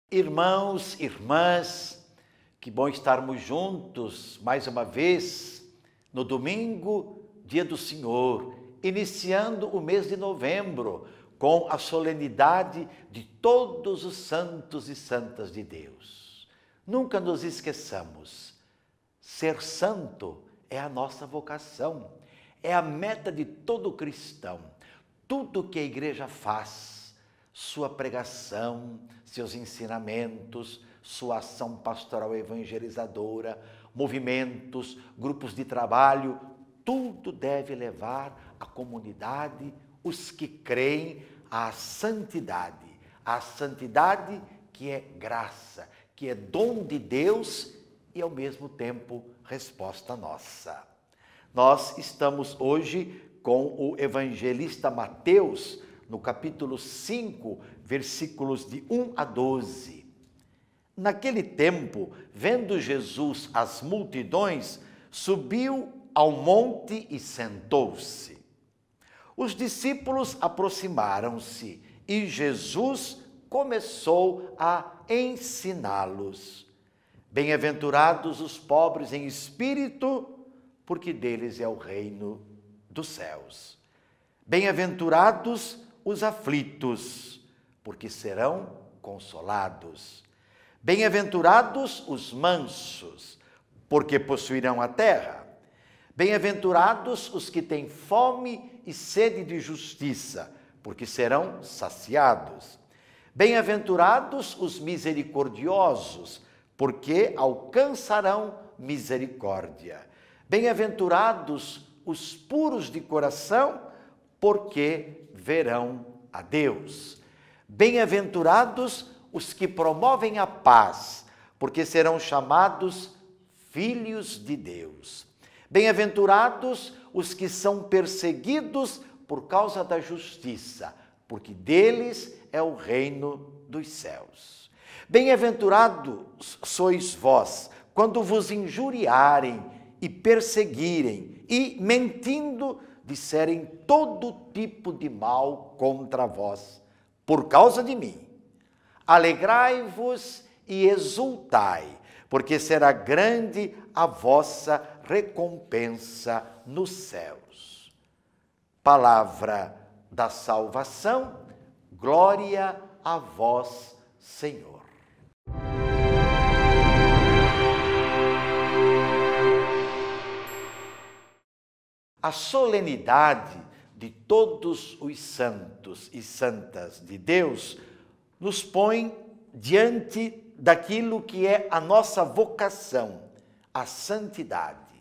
Irmãos, irmãs, que bom estarmos juntos mais uma vez no domingo, dia do Senhor, iniciando o mês de novembro com a solenidade de todos os santos e santas de Deus. Nunca nos esqueçamos, ser santo é a nossa vocação, é a meta de todo cristão. Tudo que a igreja faz, sua pregação, seus ensinamentos, sua ação pastoral evangelizadora, movimentos, grupos de trabalho, tudo deve levar a comunidade, os que creem, à santidade que é graça, que é dom de Deus e ao mesmo tempo resposta nossa. Nós estamos hoje com o evangelista Mateus, no capítulo 5, versículos de 1 a 12. Naquele tempo, vendo Jesus as multidões, subiu ao monte e sentou-se. Os discípulos aproximaram-se e Jesus começou a ensiná-los. Bem-aventurados os pobres em espírito, porque deles é o reino dos céus. Bem-aventurados os aflitos, porque serão consolados. Bem-aventurados os mansos, porque possuirão a terra. Bem-aventurados os que têm fome e sede de justiça, porque serão saciados. Bem-aventurados os misericordiosos, porque alcançarão misericórdia. Bem-aventurados os puros de coração, porque verão a Deus. Bem-aventurados os que promovem a paz, porque serão chamados filhos de Deus. Bem-aventurados os que são perseguidos por causa da justiça, porque deles é o reino dos céus. Bem-aventurados sois vós, quando vos injuriarem e perseguirem, e mentindo, disserem todo tipo de mal contra vós, por causa de mim. Alegrai-vos e exultai, porque será grande a vossa recompensa nos céus. Palavra da salvação, glória a vós, Senhor. A solenidade de todos os santos e santas de Deus nos põe diante daquilo que é a nossa vocação, a santidade.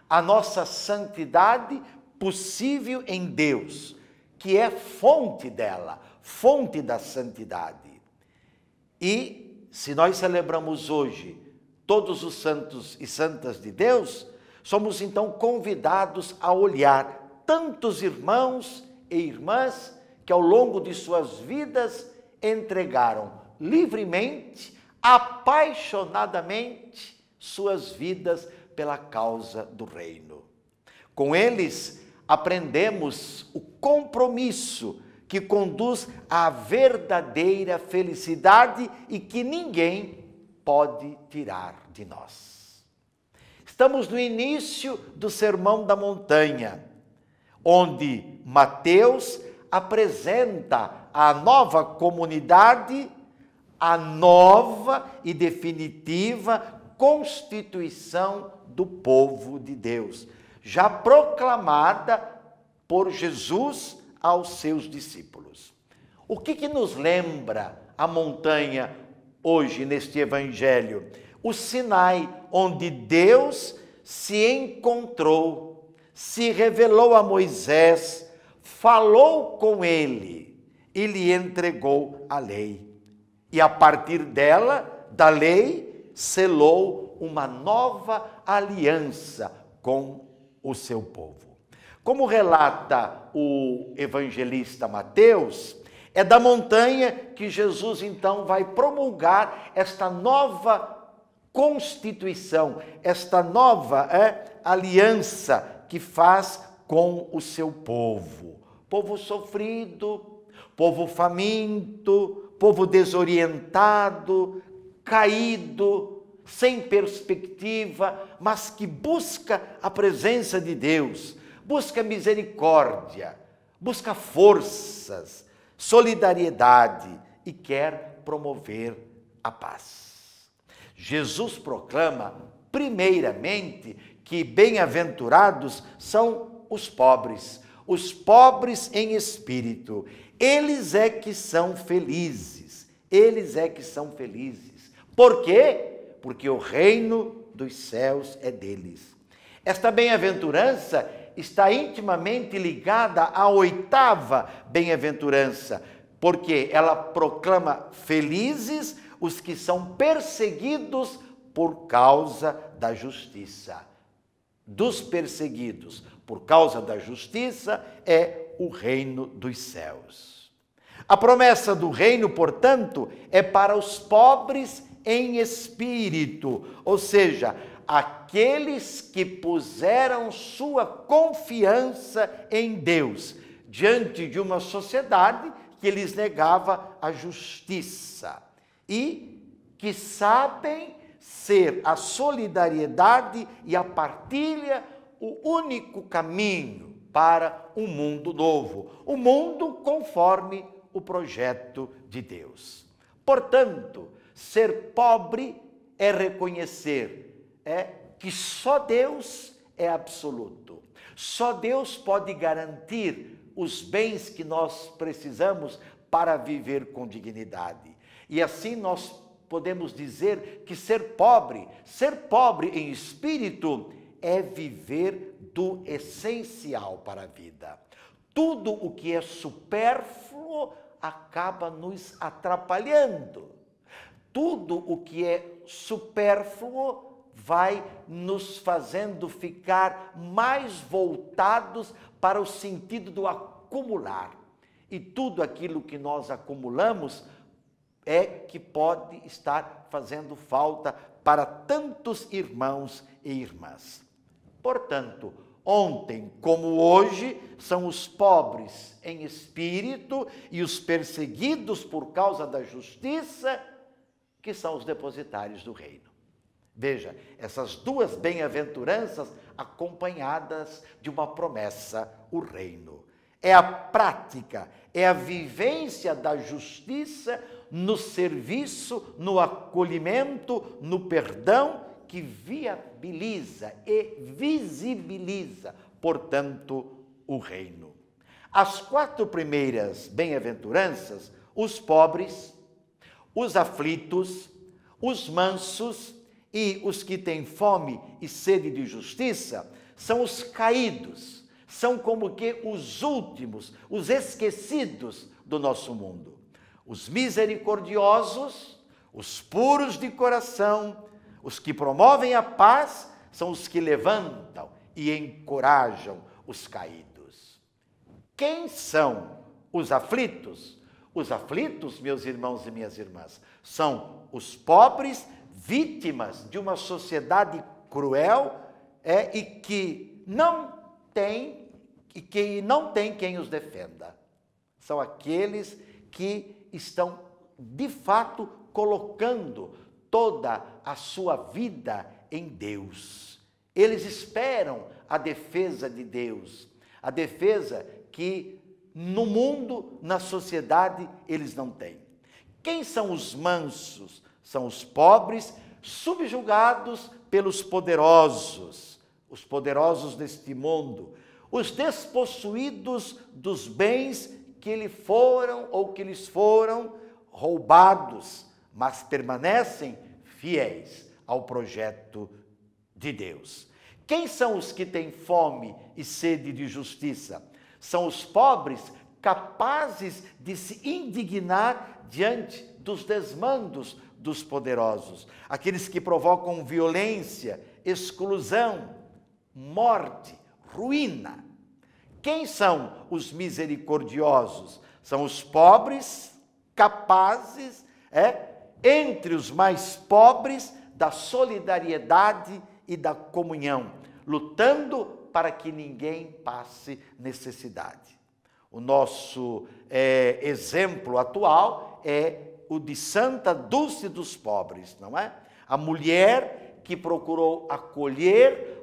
A nossa santidade possível em Deus, que é fonte dela, fonte da santidade. E se nós celebramos hoje todos os santos e santas de Deus, somos então convidados a olhar tantos irmãos e irmãs que ao longo de suas vidas entregaram livremente, apaixonadamente suas vidas pela causa do reino. Com eles aprendemos o compromisso que conduz à verdadeira felicidade e que ninguém pode tirar de nós. Estamos no início do Sermão da Montanha, onde Mateus apresenta à nova comunidade a nova e definitiva constituição do povo de Deus, já proclamada por Jesus aos seus discípulos. O que nos lembra a montanha hoje neste evangelho? O Sinai, onde Deus se encontrou, se revelou a Moisés, falou com ele e lhe entregou a lei. E a partir dela, da lei, selou uma nova aliança com o seu povo. Como relata o evangelista Mateus, é da montanha que Jesus então vai promulgar esta nova constituição, esta nova aliança que faz com o seu povo. Povo sofrido, povo faminto, povo desorientado, caído, sem perspectiva, mas que busca a presença de Deus, busca misericórdia, busca forças, solidariedade e quer promover a paz. Jesus proclama, primeiramente, que bem-aventurados são os pobres em espírito. Eles é que são felizes, eles é que são felizes. Por quê? Porque o reino dos céus é deles. Esta bem-aventurança está intimamente ligada à 8ª bem-aventurança, porque ela proclama felizes os que são perseguidos por causa da justiça. Dos perseguidos por causa da justiça é o reino dos céus. A promessa do reino, portanto, é para os pobres em espírito, ou seja, aqueles que puseram sua confiança em Deus, diante de uma sociedade que lhes negava a justiça e que sabem ser a solidariedade e a partilha o único caminho para um mundo novo, um mundo conforme o projeto de Deus. Portanto, ser pobre é reconhecer que só Deus é absoluto. Só Deus pode garantir os bens que nós precisamos para viver com dignidade. E assim nós podemos dizer que ser pobre em espírito é viver do essencial para a vida. Tudo o que é supérfluo acaba nos atrapalhando. Tudo o que é supérfluo vai nos fazendo ficar mais voltados para o sentido do acumular. E tudo aquilo que nós acumulamos é que pode estar fazendo falta para tantos irmãos e irmãs. Portanto, ontem como hoje, são os pobres em espírito e os perseguidos por causa da justiça que são os depositários do reino. Veja, essas duas bem-aventuranças acompanhadas de uma promessa, o reino. É a prática, é a vivência da justiça no serviço, no acolhimento, no perdão, que viabiliza e visibiliza, portanto, o reino. As 4 primeiras bem-aventuranças, os pobres, os aflitos, os mansos e os que têm fome e sede de justiça, são os caídos, são como que os últimos, os esquecidos do nosso mundo. Os misericordiosos, os puros de coração, os que promovem a paz, são os que levantam e encorajam os caídos. Quem são os aflitos? Os aflitos, meus irmãos e minhas irmãs, são os pobres vítimas de uma sociedade cruel e que não tem quem os defenda. São aqueles que estão, de fato, colocando toda a sua vida em Deus. Eles esperam a defesa de Deus, a defesa que no mundo, na sociedade, eles não têm. Quem são os mansos? São os pobres subjugados pelos poderosos, os poderosos deste mundo, os despossuídos dos bens que lhes foram roubados, mas permanecem fiéis ao projeto de Deus. Quem são os que têm fome e sede de justiça? São os pobres capazes de se indignar diante dos desmandos dos poderosos, aqueles que provocam violência, exclusão, morte, ruína. Quem são os misericordiosos? São os pobres capazes, entre os mais pobres, da solidariedade e da comunhão, lutando para que ninguém passe necessidade. O nosso exemplo atual é o de Santa Dulce dos Pobres, não é? A mulher que procurou acolher,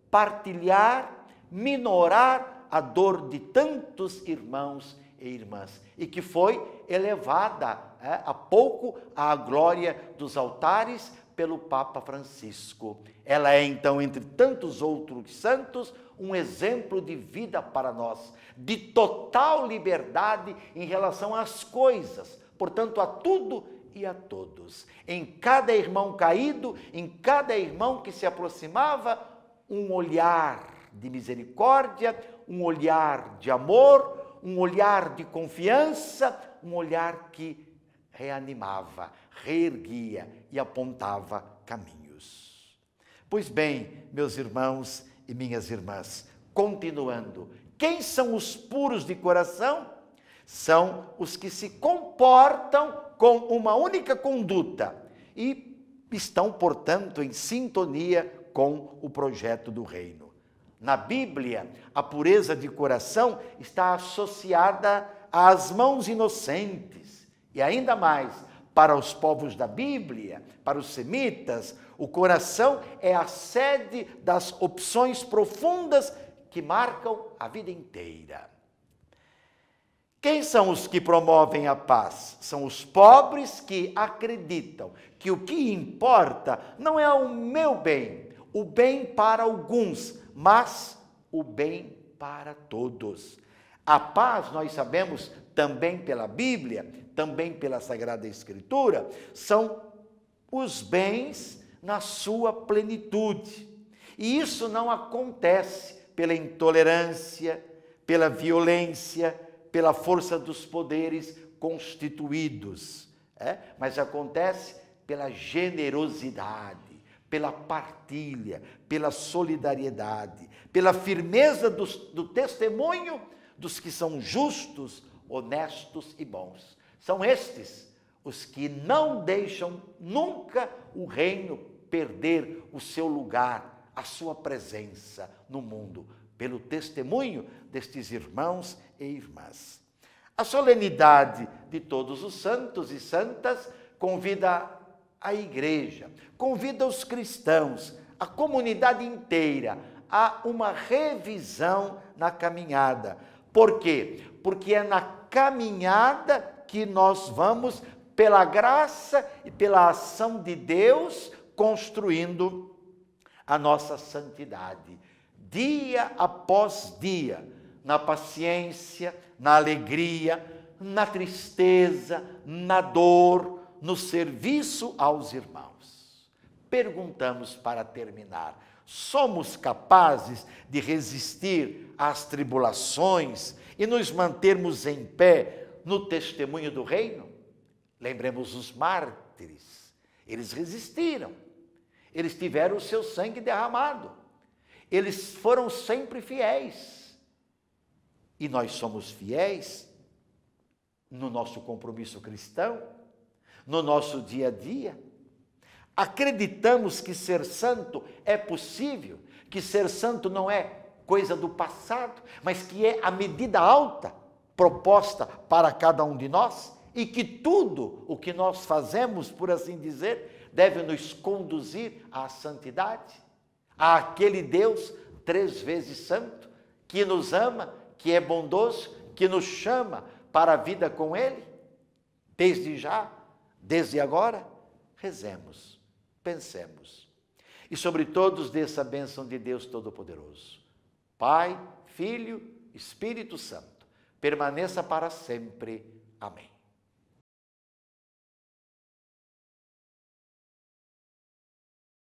partilhar, minorar a dor de tantos irmãos e irmãs, e que foi elevada há pouco à glória dos altares pelo Papa Francisco. Ela é, então, entre tantos outros santos, um exemplo de vida para nós, de total liberdade em relação às coisas, portanto, a tudo e a todos. Em cada irmão caído, em cada irmão que se aproximava, um olhar de misericórdia, um olhar de amor, um olhar de confiança, um olhar que reanimava, reerguia e apontava caminhos. Pois bem, meus irmãos e minhas irmãs, continuando, quem são os puros de coração? São os que se comportam com uma única conduta e estão, portanto, em sintonia com o projeto do reino. Na Bíblia, a pureza de coração está associada às mãos inocentes. E ainda mais, para os povos da Bíblia, para os semitas, o coração é a sede das opções profundas que marcam a vida inteira. Quem são os que promovem a paz? São os pobres que acreditam que o que importa não é o meu bem, o bem para alguns, mas o bem para todos. A paz, nós sabemos também pela Bíblia, também pela Sagrada Escritura, são os bens na sua plenitude. E isso não acontece pela intolerância, pela violência, pela força dos poderes constituídos, mas acontece pela generosidade, pela partilha, pela solidariedade, pela firmeza do testemunho dos que são justos, honestos e bons. São estes os que não deixam nunca o reino perder o seu lugar, a sua presença no mundo, pelo testemunho destes irmãos e irmãs. A solenidade de todos os santos e santas convida a igreja, convida os cristãos, a comunidade inteira, a uma revisão na caminhada. Por quê? Porque é na caminhada que nós vamos, pela graça e pela ação de Deus, construindo a nossa santidade. Dia após dia, na paciência, na alegria, na tristeza, na dor, no serviço aos irmãos. Perguntamos para terminar: somos capazes de resistir às tribulações e nos mantermos em pé no testemunho do reino? Lembremos os mártires. Eles resistiram. Eles tiveram o seu sangue derramado. Eles foram sempre fiéis. E nós somos fiéis no nosso compromisso cristão, no nosso dia a dia. Acreditamos que ser santo é possível, que ser santo não é coisa do passado, mas que é a medida alta proposta para cada um de nós, e que tudo o que nós fazemos, por assim dizer, deve nos conduzir à santidade, àquele Deus 3 vezes santo, que nos ama, que é bondoso, que nos chama para a vida com Ele. Desde já, desde agora, rezemos, pensemos. E sobre todos dessa bênção de Deus Todo-Poderoso, Pai, Filho, Espírito Santo, permaneça para sempre. Amém.